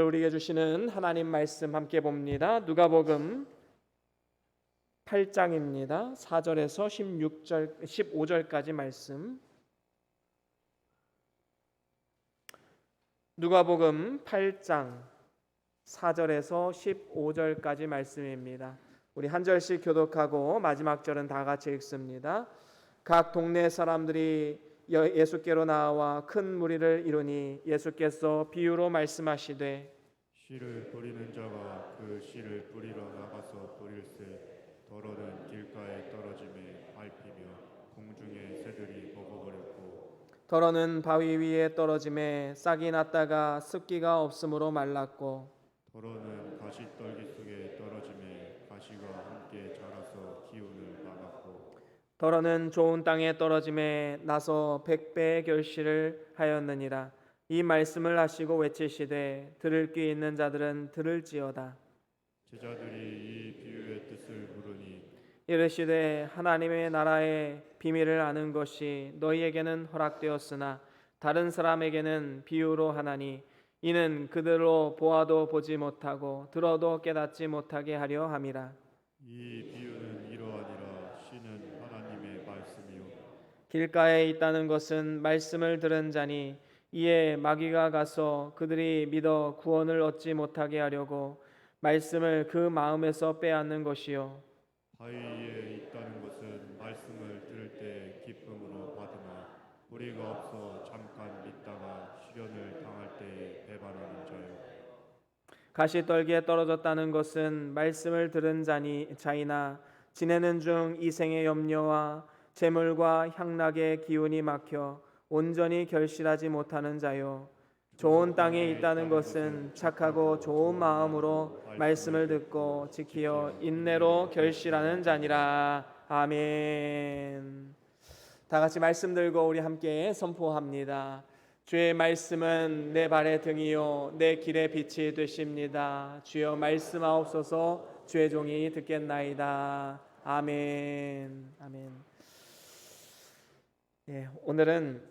우리에게 주시는 하나님 말씀 함께 봅니다. 누가복음 8장입니다. 4절에서 15절까지 말씀. 누가복음 8장 4절에서 15절까지 말씀입니다. 우리 한 절씩 교독하고 마지막 절은 다 같이 읽습니다. 각 동네 사람들이 예수께로 나와 큰 무리를 이루니 예수께서 비유로 말씀하시되 씨를 뿌리는 자가 그 씨를 뿌리러 나가서 뿌릴새 더러는 길가에 떨어짐에 밟히며 공중의 새들이 먹어버렸고 더러는 바위 위에 떨어짐에 싹이 났다가 습기가 없으므로 말랐고 더러는 가시떨기 속에 떨어짐에 가시가 함께 자라서 기운을 막았고 더러는 좋은 땅에 떨어짐에 나서 100배의 결실을 하였느니라. 이 말씀을 하시고 외치시되 들을 귀 있는 자들은 들을지어다. 제자들이 이 비유의 뜻을 물으니 이르시되 하나님의 나라의 비밀을 아는 것이 너희에게는 허락되었으나 다른 사람에게는 비유로 하나니 이는 그들로 보아도 보지 못하고 들어도 깨닫지 못하게 하려 함이라. 이 비유는 이러하니라. 씨는 하나님의 말씀이요 길가에 있다는 것은 말씀을 들은 자니 이에 마귀가 가서 그들이 믿어 구원을 얻지 못하게 하려고 말씀을 그 마음에서 빼앗는 것이요 바위 위에 있다는 것은 말씀을 들을 때 기쁨으로 받으나 뿌리가 없어 잠깐 믿다가 시련을 당할 때에 배반하는 자요. 가시떨기에 떨어졌다는 것은 말씀을 들은 자이나 지내는 중 이생의 염려와 재물과 향락의 기운이 막혀 온전히 결실하지 못하는 자요 좋은 땅에 있다는 것은 착하고 좋은 마음으로 말씀을 듣고 지키어 인내로 결실하는 자니라. 아멘. 다 같이 말씀 들고 우리 함께 선포합니다. 주의 말씀은 내 발의 등이요 내 길의 빛이 되십니다. 주여 말씀하옵소서. 주의 종이 듣겠나이다. 아멘. 아멘. 오늘은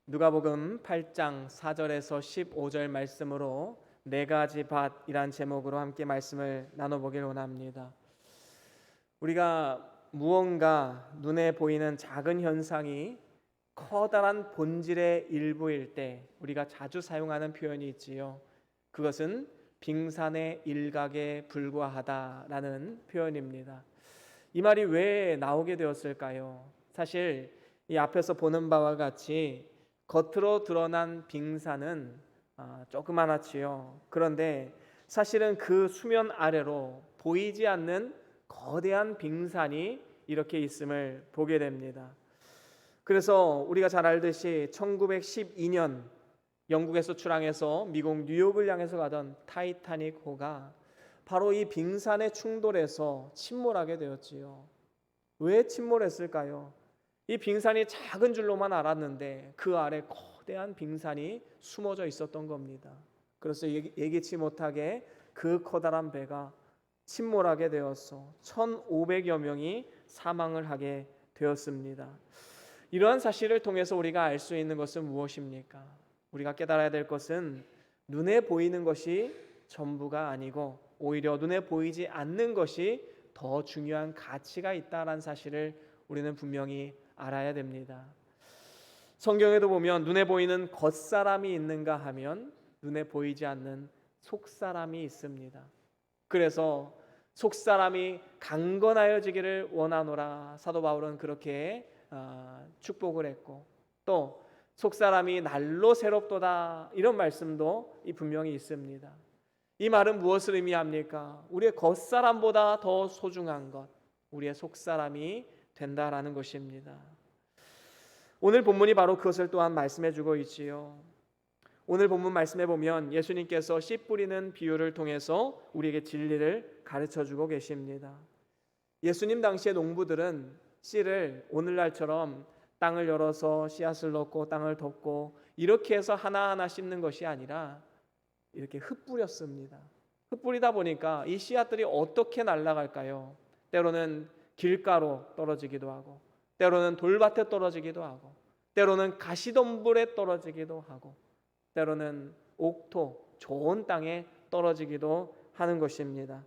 누가복음 8장 4절에서 15절 말씀으로 네 가지 밭이란 제목으로 함께 말씀을 나눠보길 원합니다. 우리가 무언가 눈에 보이는 작은 현상이 커다란 본질의 일부일 때 우리가 자주 사용하는 표현이 있지요. 그것은 빙산의 일각에 불과하다라는 표현입니다. 이 말이 왜 나오게 되었을까요? 사실 이 앞에서 보는 바와 같이 겉으로 드러난 빙산은 조그만하지요. 그런데 사실은 그 수면 아래로 보이지 않는 거대한 빙산이 이렇게 있음을 보게 됩니다. 그래서 우리가 잘 알듯이 1912년 영국에서 출항해서 미국 뉴욕을 향해서 가던 타이타닉 호가 바로 이 빙산의 충돌에서 침몰하게 되었지요. 왜 침몰했을까요? 이 빙산이 작은 줄로만 알았는데 그 아래 거대한 빙산이 숨어져 있었던 겁니다. 그래서 예기치 못하게 그 커다란 배가 침몰하게 되어서 1,500여 명이 사망을 하게 되었습니다. 이러한 사실을 통해서 우리가 알 수 있는 것은 무엇입니까? 우리가 깨달아야 될 것은 눈에 보이는 것이 전부가 아니고 오히려 눈에 보이지 않는 것이 더 중요한 가치가 있다는 사실을 우리는 분명히 알아야 됩니다. 성경에도 보면 눈에 보이는 겉사람이 있는가 하면 눈에 보이지 않는 속사람이 있습니다. 그래서 속사람이 강건하여지기를 원하노라 사도 바울은 그렇게 축복을 했고 또 속사람이 날로 새롭도다 이런 말씀도 분명히 있습니다. 이 말은 무엇을 의미합니까? 우리의 겉사람보다 더 소중한 것 우리의 속사람이 된다라는 것입니다. 오늘 본문이 바로 그것을 또한 말씀해 주고 있지요. 오늘 본문 말씀해 보면 예수님께서 씨 뿌리는 비유를 통해서 우리에게 진리를 가르쳐 주고 계십니다. 예수님 당시의 농부들은 씨를 오늘날처럼 땅을 열어서 씨앗을 넣고 땅을 덮고 이렇게 해서 하나하나 심는 것이 아니라 이렇게 흩뿌렸습니다. 흩뿌리다 보니까 이 씨앗들이 어떻게 날아갈까요? 때로는 길가로 떨어지기도 하고 때로는 돌밭에 떨어지기도 하고 때로는 가시덤불에 떨어지기도 하고 때로는 옥토, 좋은 땅에 떨어지기도 하는 것입니다.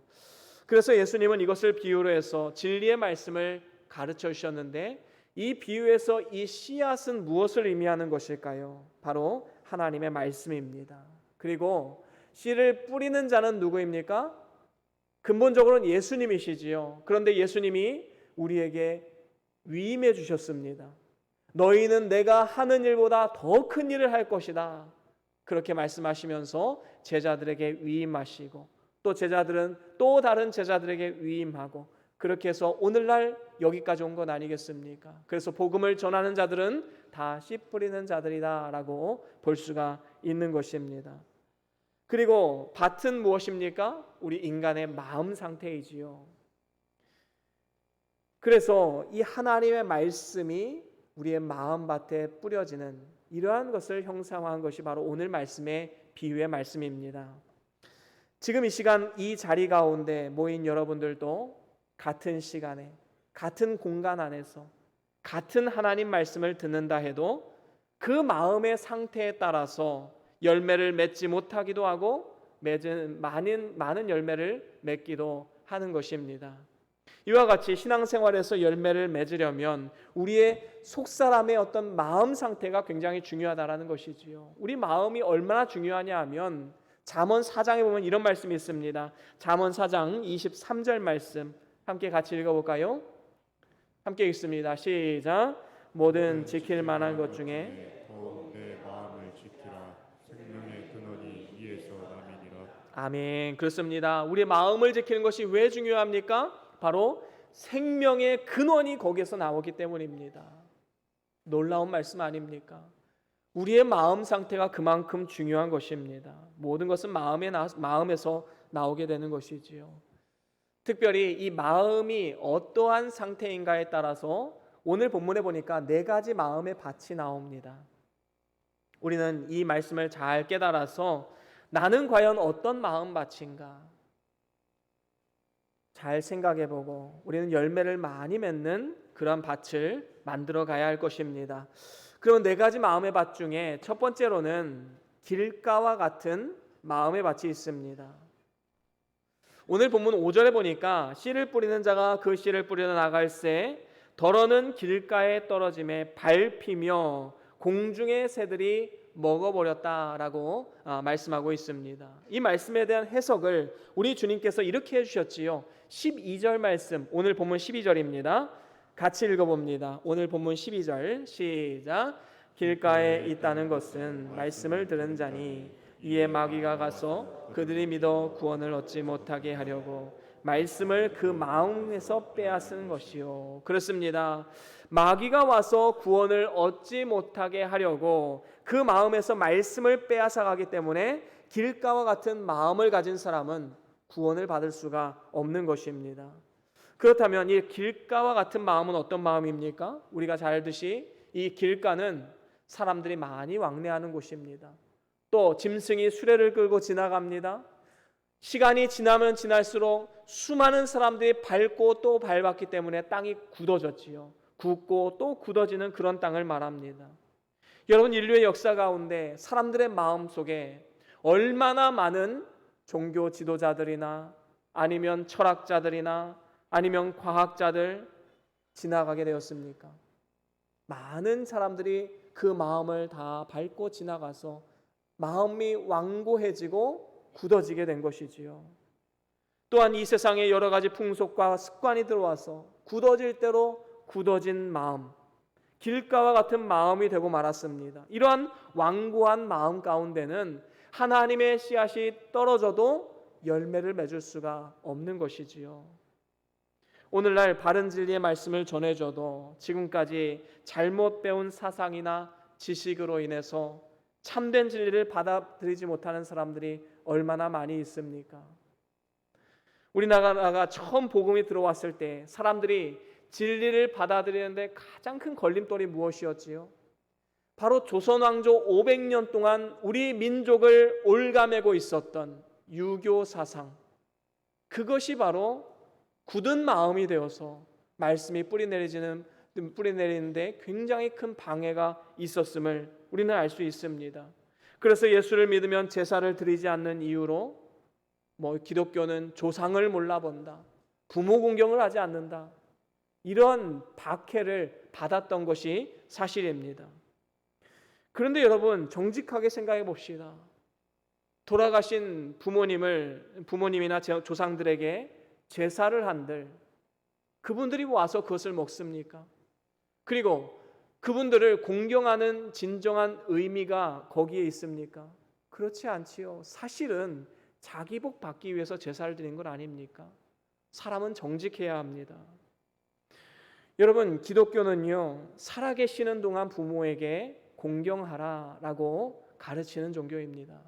그래서 예수님은 이것을 비유로 해서 진리의 말씀을 가르쳐 주셨는데, 이 비유에서 이 씨앗은 무엇을 의미하는 것일까요? 바로 하나님의 말씀입니다. 그리고 씨를 뿌리는 자는 누구입니까? 근본적으로는 예수님이시지요. 그런데 예수님이 우리에게 위임해 주셨습니다. 너희는 내가 하는 일보다 더 큰 일을 할 것이다. 그렇게 말씀하시면서 제자들에게 위임하시고, 또 제자들은 또 다른 제자들에게 위임하고, 그렇게 해서 오늘날 여기까지 온 것 아니겠습니까? 그래서 복음을 전하는 자들은 다 씨 뿌리는 자들이다라고 볼 수가 있는 것입니다. 그리고 밭은 무엇입니까? 우리 인간의 마음 상태이지요. 그래서 이 하나님의 말씀이 우리의 마음밭에 뿌려지는 이러한 것을 형상화한 것이 바로 오늘 말씀의 비유의 말씀입니다. 지금 이 시간 이 자리 가운데 모인 여러분들도 같은 시간에 같은 공간 안에서 같은 하나님 말씀을 듣는다 해도 그 마음의 상태에 따라서 열매를 맺지 못하기도 하고 맺은 많은 열매를 맺기도 하는 것입니다. 이와 같이 신앙생활에서 열매를 맺으려면 우리의 속사람의 어떤 마음 상태가 굉장히 중요하다라는 것이지요. 우리 마음이 얼마나 중요하냐 하면 잠언 4장에 보면 이런 말씀이 있습니다. 잠언 4장 23절 말씀 함께 같이 읽어볼까요? 함께 읽습니다. 시작. 모든 지킬 만한 것 중에 더욱 내 마음을 지키라. 생명의 근원이 이에서 남이니라. 아멘. 그렇습니다. 우리의 마음을 지키는 것이 왜 중요합니까? 바로 생명의 근원이 거기에서 나오기 때문입니다. 놀라운 말씀 아닙니까? 우리의 마음 상태가 그만큼 중요한 것입니다. 모든 것은 마음에서 나오게 되는 것이지요. 특별히 이 마음이 어떠한 상태인가에 따라서 오늘 본문에 보니까 4가지 마음의 밭이 나옵니다. 우리는 이 말씀을 잘 깨달아서 나는 과연 어떤 마음밭인가 잘 생각해보고 우리는 열매를 많이 맺는 그런 밭을 만들어 가야 할 것입니다. 그럼 4가지 마음의 밭 중에 첫 번째로는 길가와 같은 마음의 밭이 있습니다. 오늘 본문 5절에 보니까 씨를 뿌리는 자가 그 씨를 뿌리러 나갈새 덜어는 길가에 떨어짐에 밟히며 공중의 새들이 먹어버렸다라고 말씀하고 있습니다. 이 말씀에 대한 해석을 우리 주님께서 이렇게 해주셨지요. 12절 말씀, 오늘 본문 12절입니다. 같이 읽어봅니다. 오늘 본문 12절 시작. 길가에 있다는 것은 말씀을 들은 자니 이에 마귀가 가서 그들이 믿어 구원을 얻지 못하게 하려고 말씀을 그 마음에서 빼앗은 것이요. 그렇습니다. 마귀가 와서 구원을 얻지 못하게 하려고 그 마음에서 말씀을 빼앗아 가기 때문에 길가와 같은 마음을 가진 사람은 구원을 받을 수가 없는 것입니다. 그렇다면 이 길가와 같은 마음은 어떤 마음입니까? 우리가 잘 알듯이 이 길가는 사람들이 많이 왕래하는 곳입니다. 또 짐승이 수레를 끌고 지나갑니다. 시간이 지나면 지날수록 수많은 사람들이 밟고 또 밟았기 때문에 땅이 굳어졌지요. 굳고 또 굳어지는 그런 땅을 말합니다. 여러분, 인류의 역사 가운데 사람들의 마음 속에 얼마나 많은 종교 지도자들이나 아니면 철학자들이나 아니면 과학자들 지나가게 되었습니까? 많은 사람들이 그 마음을 다 밟고 지나가서 마음이 완고해지고 굳어지게 된 것이지요. 또한 이 세상에 여러 가지 풍속과 습관이 들어와서 굳어질 대로 굳어진 마음, 길가와 같은 마음이 되고 말았습니다. 이러한 완고한 마음 가운데는 하나님의 씨앗이 떨어져도 열매를 맺을 수가 없는 것이지요. 오늘날 바른 진리의 말씀을 전해줘도 지금까지 잘못 배운 사상이나 지식으로 인해서 참된 진리를 받아들이지 못하는 사람들이 얼마나 많이 있습니까? 우리나라가 처음 복음이 들어왔을 때 사람들이 진리를 받아들이는데 가장 큰 걸림돌이 무엇이었지요? 바로 조선 왕조 500년 동안 우리 민족을 올가매고 있었던 유교 사상, 그것이 바로 굳은 마음이 되어서 말씀이 뿌리내리는데 굉장히 큰 방해가 있었음을 우리는 알 수 있습니다. 그래서 예수를 믿으면 제사를 드리지 않는 이유로 기독교는 조상을 몰라본다, 부모 공경을 하지 않는다, 이런 박해를 받았던 것이 사실입니다. 그런데 여러분, 정직하게 생각해 봅시다. 돌아가신 부모님이나 조상들에게 제사를 한들 그분들이 와서 그것을 먹습니까? 그리고 그분들을 공경하는 진정한 의미가 거기에 있습니까? 그렇지 않지요. 사실은 자기 복 받기 위해서 제사를 드린 건 아닙니까? 사람은 정직해야 합니다. 여러분, 기독교는요, 살아계시는 동안 부모에게 공경하라라고 가르치는 종교입니다.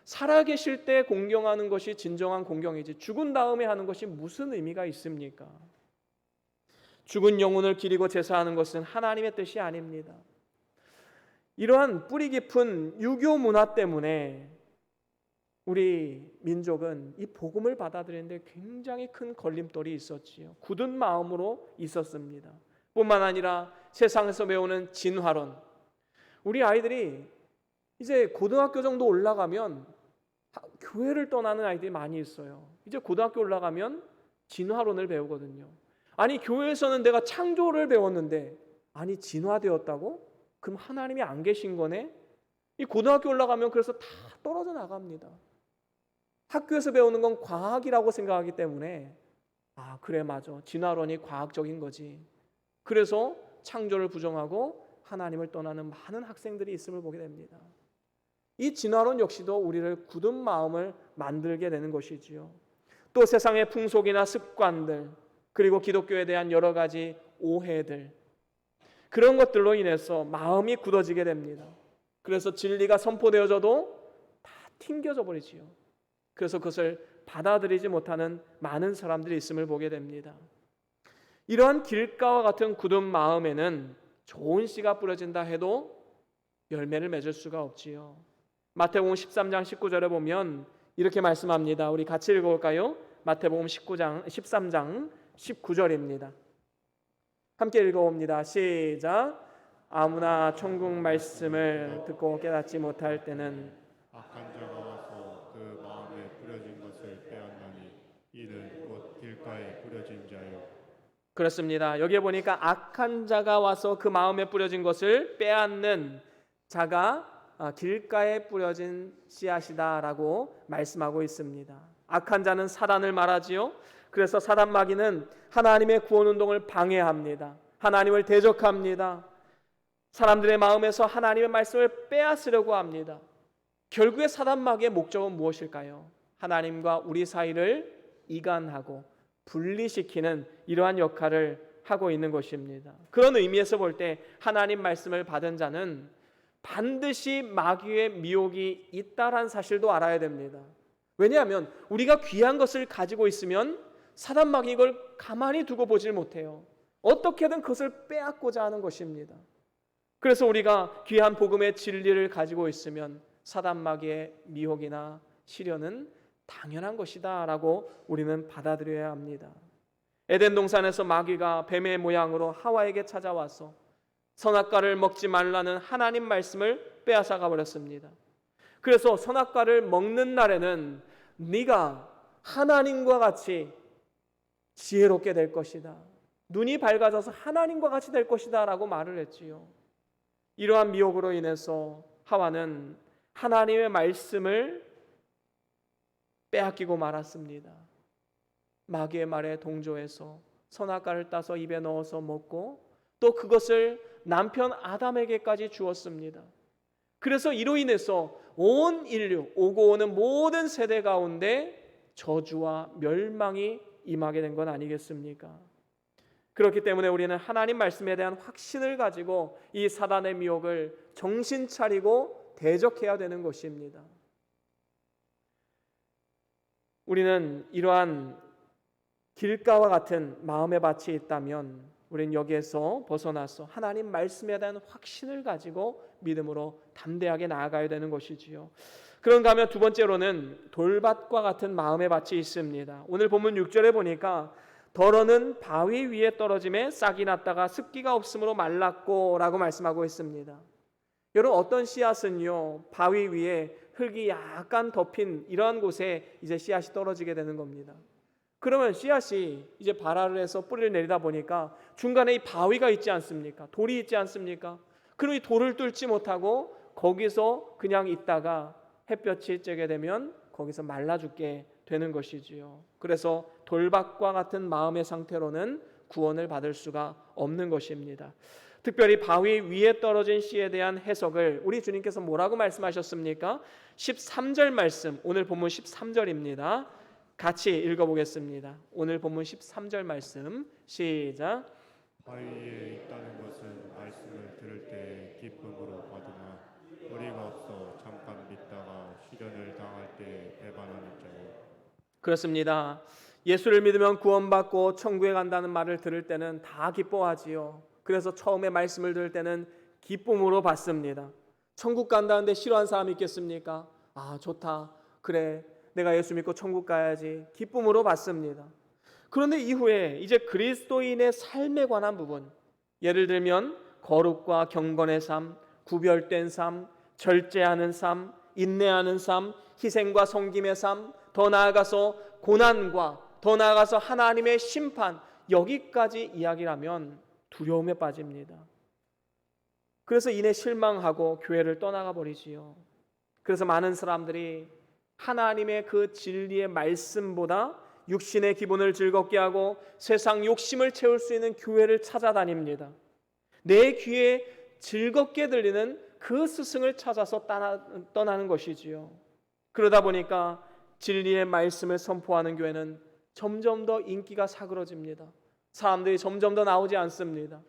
살아계실 때 공경하는 것이 진정한 공경이지 죽은 다음에 하는 것이 무슨 의미가 있습니까? 죽은 영혼을 기리고 제사하는 것은 하나님의 뜻이 아닙니다. 이러한 뿌리 깊은 유교 문화 때문에 우리 민족은 이 복음을 받아들이는데 굉장히 큰 걸림돌이 있었지요. 굳은 마음으로 있었습니다. 뿐만 아니라 세상에서 배우는 진화론. 우리 아이들이 이제 고등학교 정도 올라가면 교회를 떠나는 아이들이 많이 있어요. 이제 고등학교 올라가면 진화론을 배우거든요. 아니, 교회에서는 내가 창조를 배웠는데 아니 진화되었다고? 그럼 하나님이 안 계신 거네? 이 고등학교 올라가면 그래서 다 떨어져 나갑니다. 학교에서 배우는 건 과학이라고 생각하기 때문에 그래, 맞아, 진화론이 과학적인 거지. 그래서 창조를 부정하고 하나님을 떠나는 많은 학생들이 있음을 보게 됩니다. 이 진화론 역시도 우리를 굳은 마음을 만들게 되는 것이지요. 또 세상의 풍속이나 습관들, 그리고 기독교에 대한 여러 가지 오해들, 그런 것들로 인해서 마음이 굳어지게 됩니다. 그래서 진리가 선포되어져도 다 튕겨져 버리지요. 그래서 그것을 받아들이지 못하는 많은 사람들이 있음을 보게 됩니다. 이러한 길가와 같은 굳은 마음에는 좋은 씨가 뿌려진다 해도 열매를 맺을 수가 없지요. 마태복음 13장 19절에 보면 이렇게 말씀합니다. 우리 같이 읽어볼까요? 마태복음 13장 19절입니다. 함께 읽어봅니다. 시작. 아무나 천국 말씀을 듣고 깨닫지 못할 때는 악한 자가 와서 그 마음에 뿌려진 것을 빼앗나니 이는 곧 길가에 뿌려진 자요. 그렇습니다. 여기에 보니까 악한 자가 와서 그 마음에 뿌려진 것을 빼앗는 자가 길가에 뿌려진 씨앗이다라고 말씀하고 있습니다. 악한 자는 사단을 말하지요. 그래서 사단 마귀는 하나님의 구원 운동을 방해합니다. 하나님을 대적합니다. 사람들의 마음에서 하나님의 말씀을 빼앗으려고 합니다. 결국에 사단 마귀의 목적은 무엇일까요? 하나님과 우리 사이를 이간하고 분리시키는 이러한 역할을 하고 있는 것입니다. 그런 의미에서 볼 때 하나님 말씀을 받은 자는 반드시 마귀의 미혹이 있다란 사실도 알아야 됩니다. 왜냐하면 우리가 귀한 것을 가지고 있으면 사단 마귀 이걸 가만히 두고 보질 못해요. 어떻게든 그것을 빼앗고자 하는 것입니다. 그래서 우리가 귀한 복음의 진리를 가지고 있으면 사단 마귀의 미혹이나 시련은 당연한 것이다 라고 우리는 받아들여야 합니다. 에덴 동산에서 마귀가 뱀의 모양으로 하와에게 찾아와서 선악과를 먹지 말라는 하나님 말씀을 빼앗아가 버렸습니다. 그래서 선악과를 먹는 날에는 네가 하나님과 같이 지혜롭게 될 것이다, 눈이 밝아져서 하나님과 같이 될 것이다 라고 말을 했지요. 이러한 미혹으로 인해서 하와는 하나님의 말씀을 빼앗기고 말았습니다. 마귀의 말에 동조해서 선악과를 따서 입에 넣어서 먹고 또 그것을 남편 아담에게까지 주었습니다. 그래서 이로 인해서 온 인류, 오고 오는 모든 세대 가운데 저주와 멸망이 임하게 된 건 아니겠습니까? 그렇기 때문에 우리는 하나님 말씀에 대한 확신을 가지고 이 사단의 미혹을 정신 차리고 대적해야 되는 것입니다. 우리는 이러한 길가와 같은 마음의 밭이 있다면 우리는 여기에서 벗어나서 하나님 말씀에 대한 확신을 가지고 믿음으로 담대하게 나아가야 되는 것이지요. 그런가 하면 두 번째로는 돌밭과 같은 마음의 밭이 있습니다. 오늘 본문 6절에 보니까 덜어는 바위 위에 떨어짐에 싹이 났다가 습기가 없으므로 말랐고 라고 말씀하고 있습니다. 여러분, 어떤 씨앗은요, 바위 위에 흙이 약간 덮인 이러한 곳에 이제 씨앗이 떨어지게 되는 겁니다. 그러면 씨앗이 이제 발화를 해서 뿌리를 내리다 보니까 중간에 이 바위가 있지 않습니까? 돌이 있지 않습니까? 그럼 이 돌을 뚫지 못하고 거기서 그냥 있다가 햇볕이 쬐게 되면 거기서 말라 죽게 되는 것이지요. 그래서 돌밭과 같은 마음의 상태로는 구원을 받을 수가 없는 것입니다. 특별히 바위 위에 떨어진 씨에 대한 해석을 우리 주님께서 뭐라고 말씀하셨습니까? 13절 말씀, 오늘 본문 13절입니다. 같이 읽어보겠습니다. 오늘 본문 13절 말씀 시작. 바위에 있다는 것은 말씀을 들을 때 기쁨으로 받으나 뿌리가 없어 잠깐 믿다가 시련을 당할 때 배반하는 자요. 그렇습니다. 예수를 믿으면 구원받고 천국에 간다는 말을 들을 때는 다 기뻐하지요. 그래서 처음에 말씀을 들을 때는 기쁨으로 받습니다. 천국 간다는데 싫어하는 사람이 있겠습니까? 아, 좋다. 그래, 내가 예수 믿고 천국 가야지. 기쁨으로 받습니다. 그런데 이후에 이제 그리스도인의 삶에 관한 부분, 예를 들면 거룩과 경건의 삶, 구별된 삶, 절제하는 삶, 인내하는 삶, 희생과 섬김의 삶, 더 나아가서 고난과 더 나아가서 하나님의 심판, 여기까지 이야기를 하면 두려움에 빠집니다. 그래서 이내 실망하고 교회를 떠나가 버리지요. 그래서 많은 사람들이 하나님의 그 진리의 말씀보다 육신의 기분을 즐겁게 하고 세상 욕심을 채울 수 있는 교회를 찾아다닙니다. 내 귀에 즐겁게 들리는 그 스승을 찾아서 떠나는 것이지요. 그러다 보니까 진리의 말씀을 선포하는 교회는 점점 더 인기가 사그러집니다. 사람들이 점점 더 나오지 않습니다.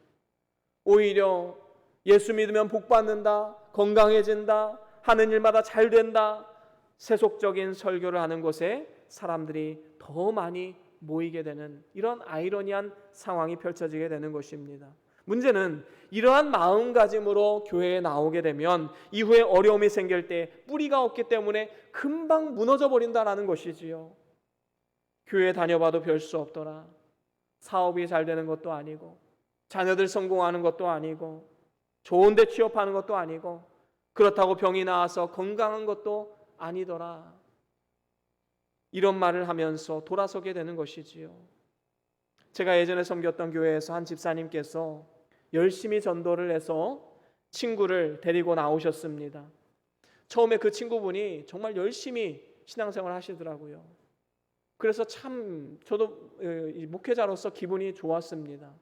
오히려 예수 믿으면 복 받는다, 건강해진다, 하는 일마다 잘 된다, 세속적인 설교를 하는 곳에 사람들이 더 많이 모이게 되는 이런 아이러니한 상황이 펼쳐지게 되는 것입니다. 문제는 이러한 마음가짐으로 교회에 나오게 되면 이후에 어려움이 생길 때 뿌리가 없기 때문에 금방 무너져 버린다라는 것이지요. 교회 다녀봐도 별 수 없더라. 사업이 잘 되는 것도 아니고 자녀들 성공하는 것도 아니고 좋은 데 취업하는 것도 아니고 그렇다고 병이 나와서 건강한 것도 아니더라. 이런 말을 하면서 돌아서게 되는 것이지요. 제가 예전에 섬겼던 교회에서 한 집사님께서 열심히 전도를 해서 친구를 데리고 나오셨습니다. 처음에 그 친구분이 정말 열심히 신앙생활을 하시더라고요. 그래서 참 저도 목회자로서 기분이 좋았습니다.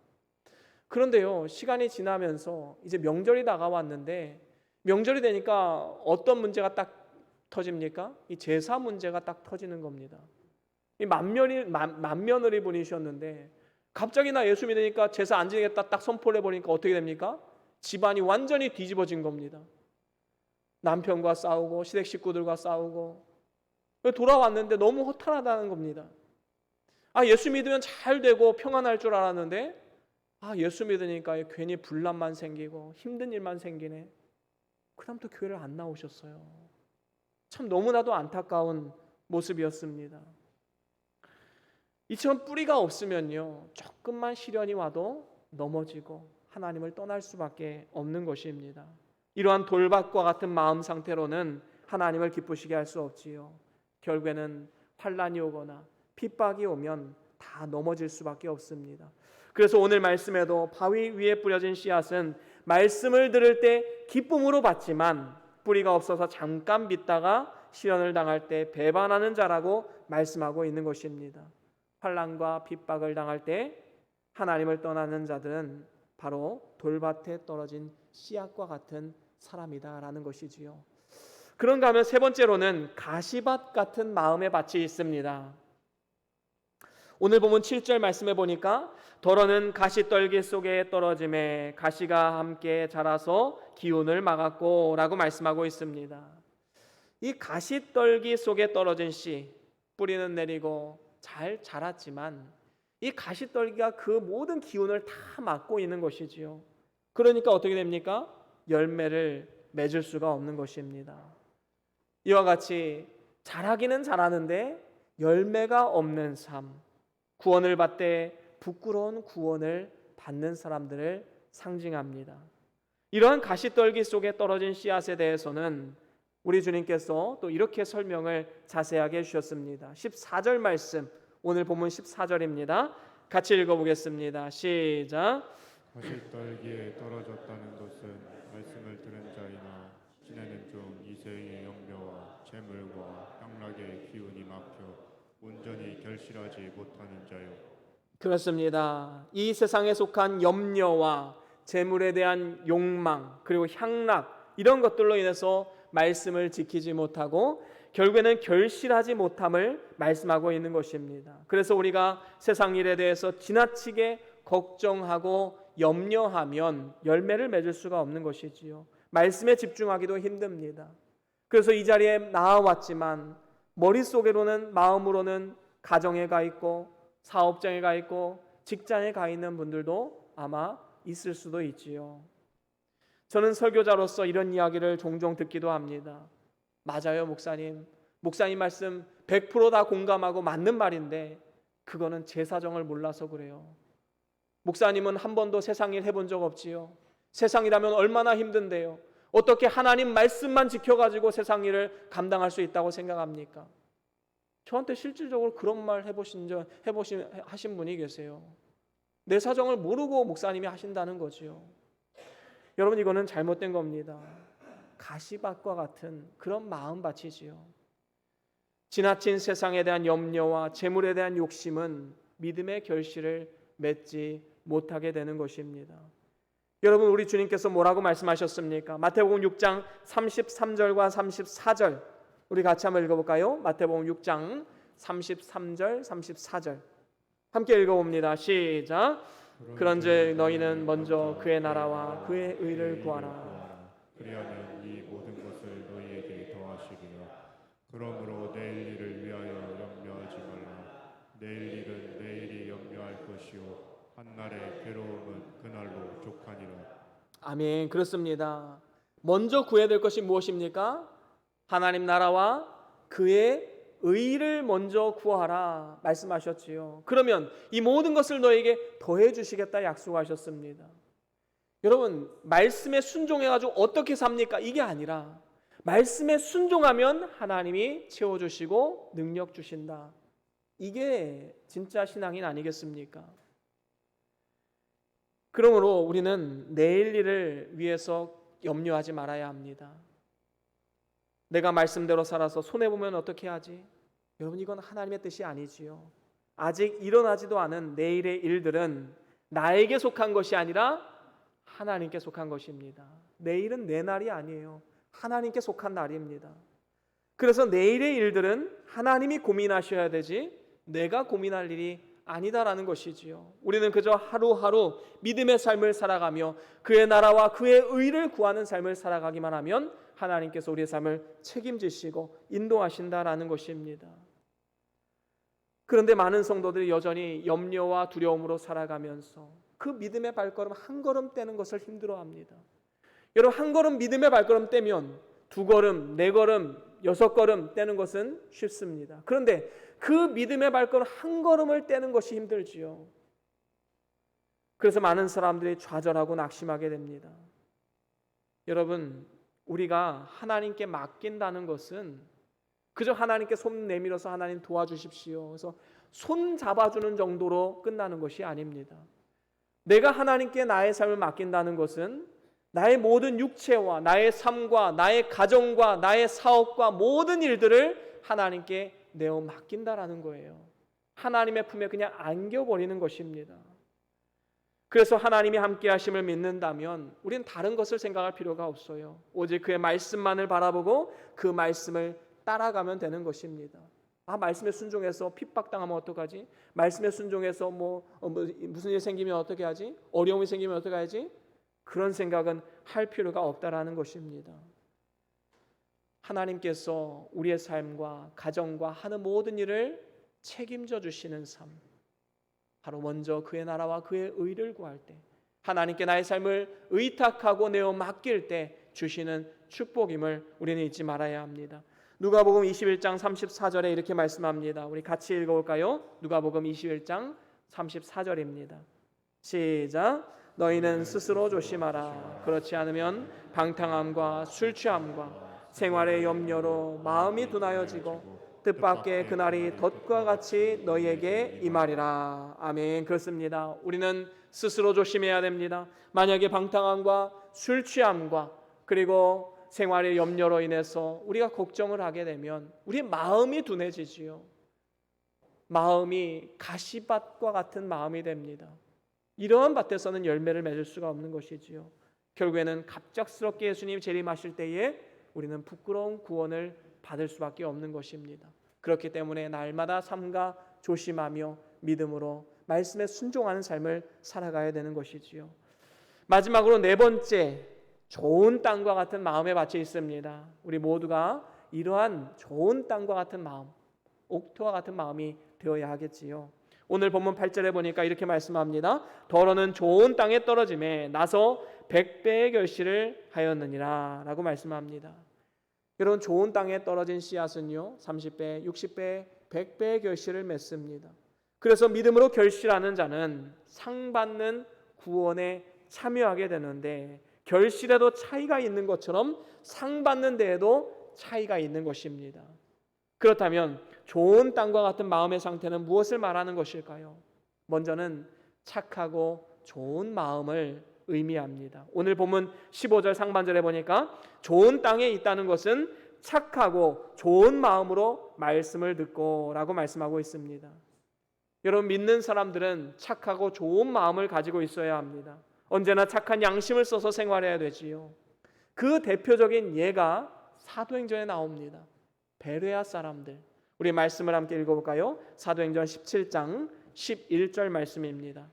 그런데요, 시간이 지나면서 이제 명절이 다가왔는데 명절이 되니까 어떤 문제가 딱 터집니까? 이 제사 문제가 딱 터지는 겁니다. 이 맏며느리 분이셨는데 갑자기 나 예수 믿으니까 제사 안 지내겠다 딱 선포를 해버리니까 어떻게 됩니까? 집안이 완전히 뒤집어진 겁니다. 남편과 싸우고 시댁 식구들과 싸우고 돌아왔는데 너무 허탈하다는 겁니다. 아, 예수 믿으면 잘 되고 평안할 줄 알았는데 예수 믿으니까 괜히 분란만 생기고 힘든 일만 생기네. 그다음부터 교회를 안 나오셨어요. 참 너무나도 안타까운 모습이었습니다. 이처럼 뿌리가 없으면요, 조금만 시련이 와도 넘어지고 하나님을 떠날 수밖에 없는 것입니다. 이러한 돌밭과 같은 마음 상태로는 하나님을 기쁘시게 할 수 없지요. 결국에는 환난이 오거나 핍박이 오면 다 넘어질 수밖에 없습니다. 그래서 오늘 말씀에도 바위 위에 뿌려진 씨앗은 말씀을 들을 때 기쁨으로 받지만 뿌리가 없어서 잠깐 믿다가 시련을 당할 때 배반하는 자라고 말씀하고 있는 것입니다. 환난과 핍박을 당할 때 하나님을 떠나는 자들은 바로 돌밭에 떨어진 씨앗과 같은 사람이다라는 것이지요. 그런가 하면 세 번째로는 가시밭 같은 마음의 밭이 있습니다. 오늘 보면 7절 말씀해 보니까 더러는 가시떨기 속에 떨어짐에 가시가 함께 자라서 기운을 막았고 라고 말씀하고 있습니다. 이 가시떨기 속에 떨어진 씨, 뿌리는 내리고 잘 자랐지만 이 가시떨기가 그 모든 기운을 다 막고 있는 것이지요. 그러니까 어떻게 됩니까? 열매를 맺을 수가 없는 것입니다. 이와 같이 자라기는 자라는데 열매가 없는 삶, 구원을 받되 부끄러운 구원을 받는 사람들을 상징합니다. 이러한 가시떨기 속에 떨어진 씨앗에 대해서는 우리 주님께서 또 이렇게 설명을 자세하게 해주셨습니다. 14절 말씀, 오늘 본문 14절입니다. 같이 읽어보겠습니다. 시작. 가시떨기에 떨어졌다는 것은 말씀을 들은 자이나 지내는 중 이세의 염려와 재물과 향락의 기운이 막혀 온전히 결실하지 못하는 자요. 그렇습니다. 이 세상에 속한 염려와 재물에 대한 욕망 그리고 향락 이런 것들로 인해서 말씀을 지키지 못하고 결국에는 결실하지 못함을 말씀하고 있는 것입니다. 그래서 우리가 세상 일에 대해서 지나치게 걱정하고 염려하면 열매를 맺을 수가 없는 것이지요. 말씀에 집중하기도 힘듭니다. 그래서 이 자리에 나와왔지만 머릿속으로는 마음으로는 가정에 가 있고 사업장에 가 있고 직장에 가 있는 분들도 아마 있을 수도 있지요. 저는 설교자로서 이런 이야기를 종종 듣기도 합니다. 맞아요, 목사님. 목사님 말씀 100% 공감하고 맞는 말인데 그거는 제 사정을 몰라서 그래요. 목사님은 한 번도 세상 일 해본 적 없지요. 세상 일하면 얼마나 힘든데요. 어떻게 하나님 말씀만 지켜가지고 세상 일을 감당할 수 있다고 생각합니까? 저한테 실질적으로 그런 말 하신 분이 계세요. 내 사정을 모르고 목사님이 하신다는 거지요. 여러분, 이거는 잘못된 겁니다. 가시밭과 같은 그런 마음밭이지요. 지나친 세상에 대한 염려와 재물에 대한 욕심은 믿음의 결실을 맺지 못하게 되는 것입니다. 여러분, 우리 주님께서 뭐라고 말씀하셨습니까? 마태복음 6장 33절과 34절 우리 같이 한번 읽어볼까요? 마태복음 6장 33절 34절 함께 읽어봅니다. 시작. 그런즉 너희는 먼저 그의 나라와 그의 의를 구하라. 그리하면 이 모든 것을 너희에게 더하시리라. 그러므로 내일 일을 위하여 염려하지 말라. 내일 일은 내일이 염려할 것이요 한날의 괴로움은 그날로 족하니라. 아멘. 그렇습니다. 먼저 구해야 될 것이 무엇입니까? 하나님 나라와 그의 의를 먼저 구하라 말씀하셨지요. 그러면 이 모든 것을 너에게 더해 주시겠다 약속하셨습니다. 여러분, 말씀에 순종해가지고 어떻게 삽니까? 이게 아니라 말씀에 순종하면 하나님이 채워주시고 능력 주신다. 이게 진짜 신앙인 아니겠습니까? 그러므로 우리는 내일 일을 위해서 염려하지 말아야 합니다. 내가 말씀대로 살아서 손해보면 어떻게 하지? 여러분, 이건 하나님의 뜻이 아니지요. 아직 일어나지도 않은 내일의 일들은 나에게 속한 것이 아니라 하나님께 속한 것입니다. 내일은 내 날이 아니에요. 하나님께 속한 날입니다. 그래서 내일의 일들은 하나님이 고민하셔야 되지 내가 고민할 일이 아니다라는 것이지요. 우리는 그저 하루하루 믿음의 삶을 살아가며 그의 나라와 그의 의를 구하는 삶을 살아가기만 하면 하나님께서 우리의 삶을 책임지시고 인도하신다라는 것입니다. 그런데 많은 성도들이 여전히 염려와 두려움으로 살아가면서 그 믿음의 발걸음 한 걸음 떼는 것을 힘들어합니다. 여러분, 한 걸음 믿음의 발걸음 떼면 2걸음, 4걸음, 6걸음 떼는 것은 쉽습니다. 그런데 그 믿음의 발걸음 한 걸음을 떼는 것이 힘들지요. 그래서 많은 사람들이 좌절하고 낙심하게 됩니다. 여러분, 우리가 하나님께 맡긴다는 것은 그저 하나님께 손 내밀어서 하나님 도와주십시오. 그래서 손 잡아주는 정도로 끝나는 것이 아닙니다. 내가 하나님께 나의 삶을 맡긴다는 것은 나의 모든 육체와 나의 삶과 나의 가정과 나의 사업과 모든 일들을 하나님께 내어 맡긴다라는 거예요. 하나님의 품에 그냥 안겨버리는 것입니다. 그래서 하나님이 함께 하심을 믿는다면 우리는 다른 것을 생각할 필요가 없어요. 오직 그의 말씀만을 바라보고 그 말씀을 따라가면 되는 것입니다. 말씀에 순종해서 핍박당하면 어떡하지? 말씀에 순종해서 무슨 일 생기면 어떻게 하지? 어려움이 생기면 어떻게 하지? 그런 생각은 할 필요가 없다라는 것입니다. 하나님께서 우리의 삶과 가정과 하는 모든 일을 책임져 주시는 삶, 바로 먼저 그의 나라와 그의 의를 구할 때, 하나님께 나의 삶을 의탁하고 내어 맡길 때 주시는 축복임을 우리는 잊지 말아야 합니다. 누가복음 21장 34절에 이렇게 말씀합니다. 우리 같이 읽어볼까요? 누가복음 21장 34절입니다. 시작. 너희는 스스로 조심하라. 그렇지 않으면 방탕함과 술 취함과 생활의 염려로 마음이 둔하여지고 뜻밖의 그날이 덫과 같이 너희에게 임하리라. 아멘. 그렇습니다. 우리는 스스로 조심해야 됩니다. 만약에 방탕함과 술 취함과 그리고 생활의 염려로 인해서 우리가 걱정을 하게 되면 우리 마음이 둔해지지요. 마음이 가시밭과 같은 마음이 됩니다. 이러한 밭에서는 열매를 맺을 수가 없는 것이지요. 결국에는 갑작스럽게 예수님이 재림하실 때에 우리는 부끄러운 구원을 받을 수밖에 없는 것입니다. 그렇기 때문에 날마다 삼가 조심하며 믿음으로 말씀에 순종하는 삶을 살아가야 되는 것이지요. 마지막으로 네 번째, 좋은 땅과 같은 마음의 밭이 있습니다. 우리 모두가 이러한 좋은 땅과 같은 마음, 옥토와 같은 마음이 되어야 하겠지요. 오늘 본문 8절에 보니까 이렇게 말씀합니다. 더러는 좋은 땅에 떨어짐에 나서 100배의 결실을 하였느니라 라고 말씀합니다. 여러분, 좋은 땅에 떨어진 씨앗은요 30배, 60배, 100배의 결실을 맺습니다. 그래서 믿음으로 결실하는 자는 상 받는 구원에 참여하게 되는데, 결실에도 차이가 있는 것처럼 상 받는 데에도 차이가 있는 것입니다. 그렇다면 좋은 땅과 같은 마음의 상태는 무엇을 말하는 것일까요? 먼저는 착하고 좋은 마음을 의미합니다. 오늘 본문 15절 상반절에 보니까 좋은 땅에 있다는 것은 착하고 좋은 마음으로 말씀을 듣고 라고 말씀하고 있습니다. 여러분, 믿는 사람들은 착하고 좋은 마음을 가지고 있어야 합니다. 언제나 착한 양심을 써서 생활해야 되지요. 그 대표적인 예가 사도행전에 나옵니다. 베레아 사람들. 우리 말씀을 함께 읽어볼까요? 사도행전 17장 11절 말씀입니다.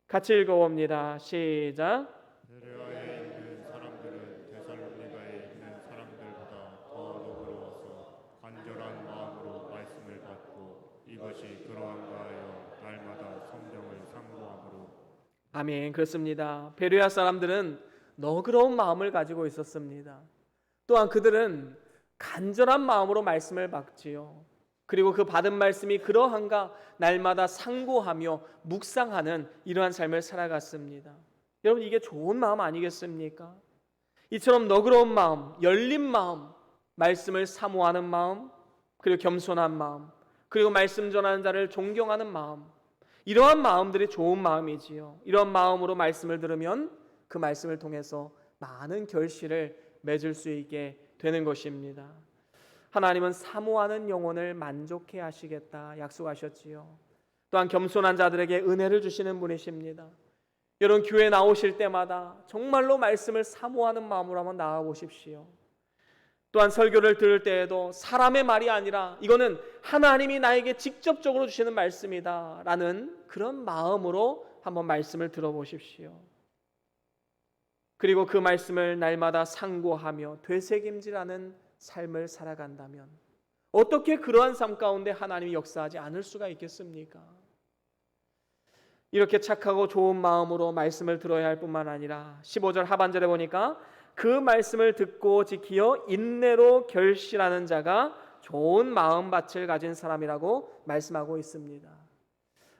같이 읽어봅니다. 시작. 베레아에 있는 사람들은 데살로니가에 있는 사람들보다 더 너그러워서 간절한 마음으로 말씀을 받고 이것이 그러한가 하여 날마다 성경을 상고함으로. 아멘. 그렇습니다. 베레아 사람들은 너그러운 마음을 가지고 있었습니다. 또한 그들은 간절한 마음으로 말씀을 받지요. 그리고 그 받은 말씀이 그러한가 날마다 상고하며 묵상하는 이러한 삶을 살아갔습니다. 여러분, 이게 좋은 마음 아니겠습니까? 이처럼 너그러운 마음, 열린 마음, 말씀을 사모하는 마음, 그리고 겸손한 마음, 그리고 말씀 전하는 자를 존경하는 마음, 이러한 마음들이 좋은 마음이지요. 이런 마음으로 말씀을 들으면 그 말씀을 통해서 많은 결실을 맺을 수 있게 되는 것입니다. 하나님은 사모하는 영혼을 만족해 하시겠다 약속하셨지요. 또한 겸손한 자들에게 은혜를 주시는 분이십니다. 여러분, 교회 나오실 때마다 정말로 말씀을 사모하는 마음으로 한번 나아 보십시오. 또한 설교를 들을 때에도 사람의 말이 아니라 이거는 하나님이 나에게 직접적으로 주시는 말씀이다 라는 그런 마음으로 한번 말씀을 들어보십시오. 그리고 그 말씀을 날마다 상고하며 되새김질하는 삶을 살아간다면 어떻게 그러한 삶 가운데 하나님이 역사하지 않을 수가 있겠습니까? 이렇게 착하고 좋은 마음으로 말씀을 들어야 할 뿐만 아니라 15절 하반절에 보니까 그 말씀을 듣고 지키어 인내로 결실하는 자가 좋은 마음밭을 가진 사람이라고 말씀하고 있습니다.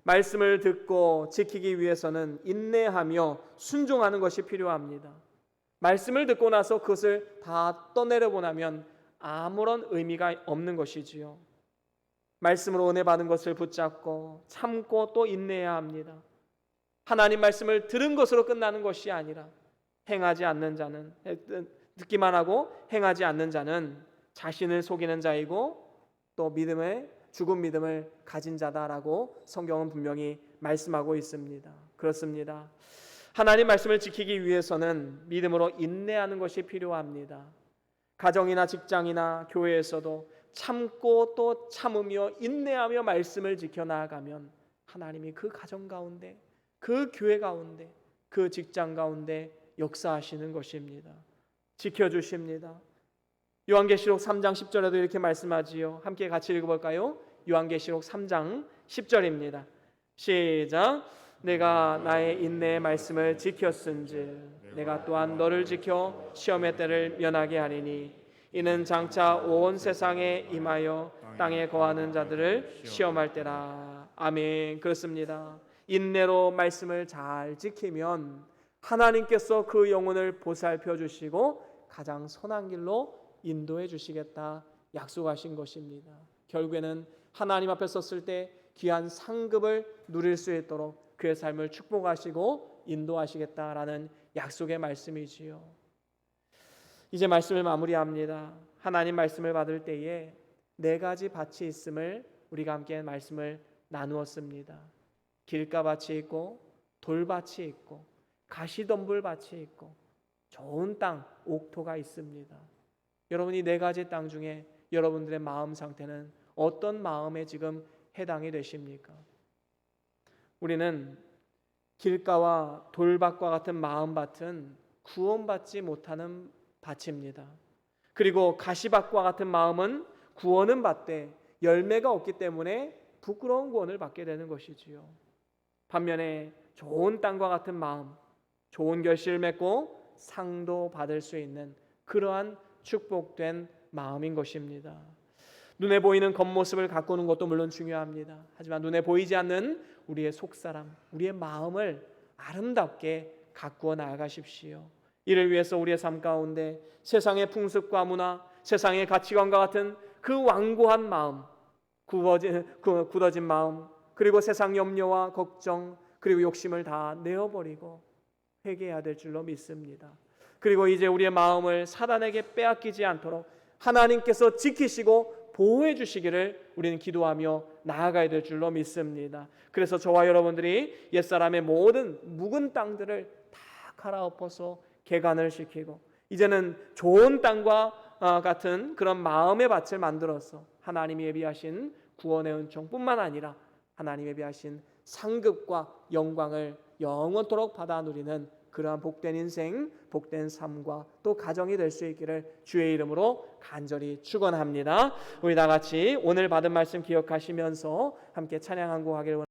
말씀을 듣고 지키기 위해서는 인내하며 순종하는 것이 필요합니다. 말씀을 듣고 나서 그것을 다 떠내려보내면 아무런 의미가 없는 것이지요. 말씀으로 은혜 받은 것을 붙잡고 참고 또 인내해야 합니다. 하나님 말씀을 들은 것으로 끝나는 것이 아니라 행하지 않는 자는, 듣기만 하고 행하지 않는 자는 자신을 속이는 자이고 또 죽은 믿음을 가진 자다라고 성경은 분명히 말씀하고 있습니다. 그렇습니다. 하나님 말씀을 지키기 위해서는 믿음으로 인내하는 것이 필요합니다. 가정이나 직장이나 교회에서도 참고 또 참으며 인내하며 말씀을 지켜나가면 하나님이 그 가정 가운데, 그 교회 가운데, 그 직장 가운데 역사하시는 것입니다. 지켜주십니다. 요한계시록 3장 10절에도 이렇게 말씀하지요. 함께 같이 읽어볼까요? 요한계시록 3장 10절입니다. 시작. 내가 나의 인내의 말씀을 지켰은즉 내가 또한 너를 지켜 시험의 때를 면하게 하리니 이는 장차 온 세상에 임하여 땅에 거하는 자들을 시험할 때라. 아멘. 그렇습니다. 인내로 말씀을 잘 지키면 하나님께서 그 영혼을 보살펴 주시고 가장 선한 길로 인도해 주시겠다 약속하신 것입니다. 결국에는 하나님 앞에 섰을 때 귀한 상급을 누릴 수 있도록 그의 삶을 축복하시고 인도하시겠다라는 약속의 말씀이지요. 이제 말씀을 마무리합니다. 하나님 말씀을 받을 때에 4가지 밭이 있음을 우리가 함께 말씀을 나누었습니다. 길가밭이 있고 돌밭이 있고 가시덤불밭이 있고 좋은 땅 옥토가 있습니다. 여러분이 4가지 땅 중에 여러분들의 마음 상태는 어떤 마음에 지금 해당이 되십니까? 우리는 길가와 돌밭과 같은 마음밭은 구원받지 못하는 밭입니다. 그리고 가시밭과 같은 마음은 구원은 받되 열매가 없기 때문에 부끄러운 구원을 받게 되는 것이지요. 반면에 좋은 땅과 같은 마음, 좋은 결실을 맺고 상도 받을 수 있는 그러한 축복된 마음인 것입니다. 눈에 보이는 겉모습을 가꾸는 것도 물론 중요합니다. 하지만 눈에 보이지 않는 우리의 속사람, 우리의 마음을 아름답게 가꾸어 나아가십시오. 이를 위해서 우리의 삶 가운데 세상의 풍습과 문화, 세상의 가치관과 같은 그 완고한 마음, 굳어진 마음, 그리고 세상 염려와 걱정, 그리고 욕심을 다 내어버리고 회개해야 될 줄로 믿습니다. 그리고 이제 우리의 마음을 사단에게 빼앗기지 않도록 하나님께서 지키시고 보호해 주시기를 우리는 기도하며 나아가야 될 줄로 믿습니다. 그래서 저와 여러분들이 옛사람의 모든 묵은 땅들을 다 갈아엎어서 개간을 시키고 이제는 좋은 땅과 같은 그런 마음의 밭을 만들어서 하나님이 예비하신 구원의 은총뿐만 아니라 하나님이 예비하신 상급과 영광을 영원토록 받아 누리는 그러한 복된 인생, 복된 삶과 또 가정이 될 수 있기를 주의 이름으로 간절히 축원합니다. 우리 다 같이 오늘 받은 말씀 기억하시면서 함께 찬양한 곡 하기를 원합니다.